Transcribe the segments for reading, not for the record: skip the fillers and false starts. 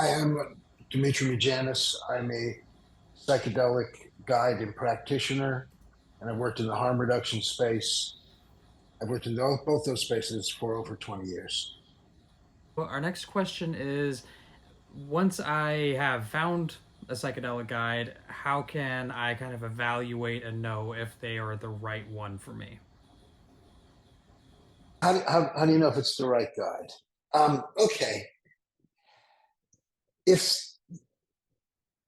Hi, I'm Dimitri Mugianis. I'm a psychedelic guide and practitioner, and I've worked in the harm reduction space. I've worked in both those spaces for over 20 years. Well, our next question is, once I have found a psychedelic guide, how can I kind of evaluate and know if they are the right one for me? How do you know if it's the right guide? Okay, if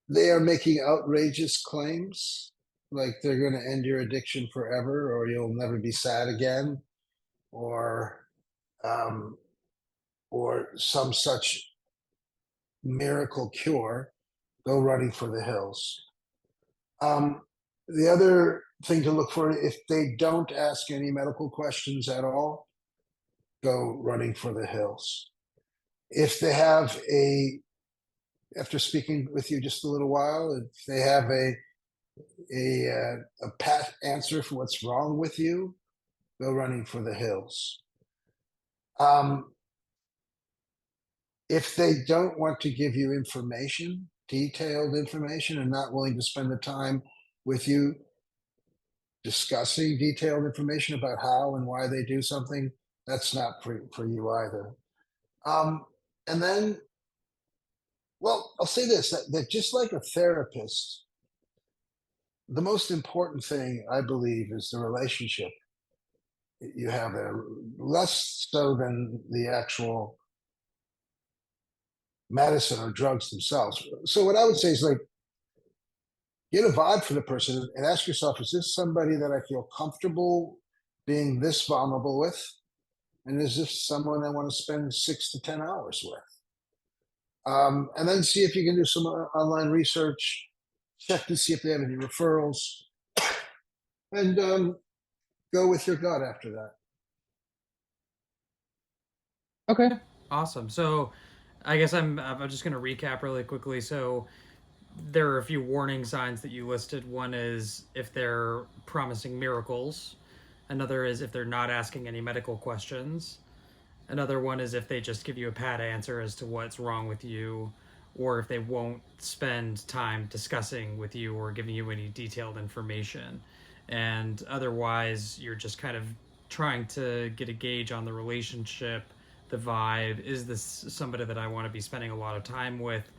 they are making outrageous claims, like they're going to end your addiction forever, or you'll never be sad again, or um, or some such miracle cure, go running for the hills. Um, the other thing to look for, if they don't ask any medical questions at all, go running for the hills. If they have after speaking with you just a little while, if they have a pat answer for what's wrong with you, go running for the hills. Um, if they don't want to give you information, detailed information, and not willing to spend the time with you discussing detailed information about how and why they do something, that's not for you either. Um, and then, well, I'll say this that just like a therapist, the most important thing I believe is the relationship you have there, less so than the actual medicine or drugs themselves. So, what I would say is like, get a vibe for the person and ask yourself, is this somebody that I feel comfortable being this vulnerable with? And is this someone I want to spend 6 to 10 hours with? And then see if you can do some online research, check to see if they have any referrals, and go with your gut after that. Okay. Awesome. So, I guess I'm just going to recap really quickly. So, there are a few warning signs that you listed. One is if they're promising miracles. Another is if they're not asking any medical questions. Another one is if they just give you a pat answer as to what's wrong with you, or if they won't spend time discussing with you or giving you any detailed information. And otherwise, you're just kind of trying to get a gauge on the relationship, the vibe. Is this somebody that I want to be spending a lot of time with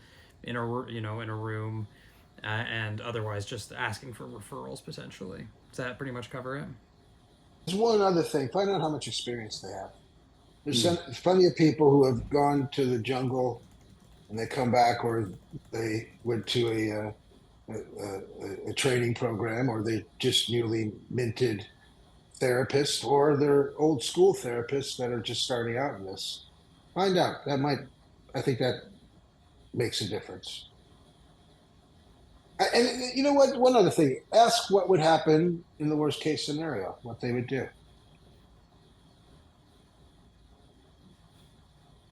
in a room, and otherwise just asking for referrals potentially. Does that pretty much cover it? There's one other thing: find out how much experience they have. Hmm. Plenty of people who have gone to the jungle and they come back, or they went to a training program, or they just newly minted therapists, or they're old school therapists that are just starting out in this. Find out. I think that makes a difference. And you know what? One other thing: ask what would happen in the worst case scenario, what they would do.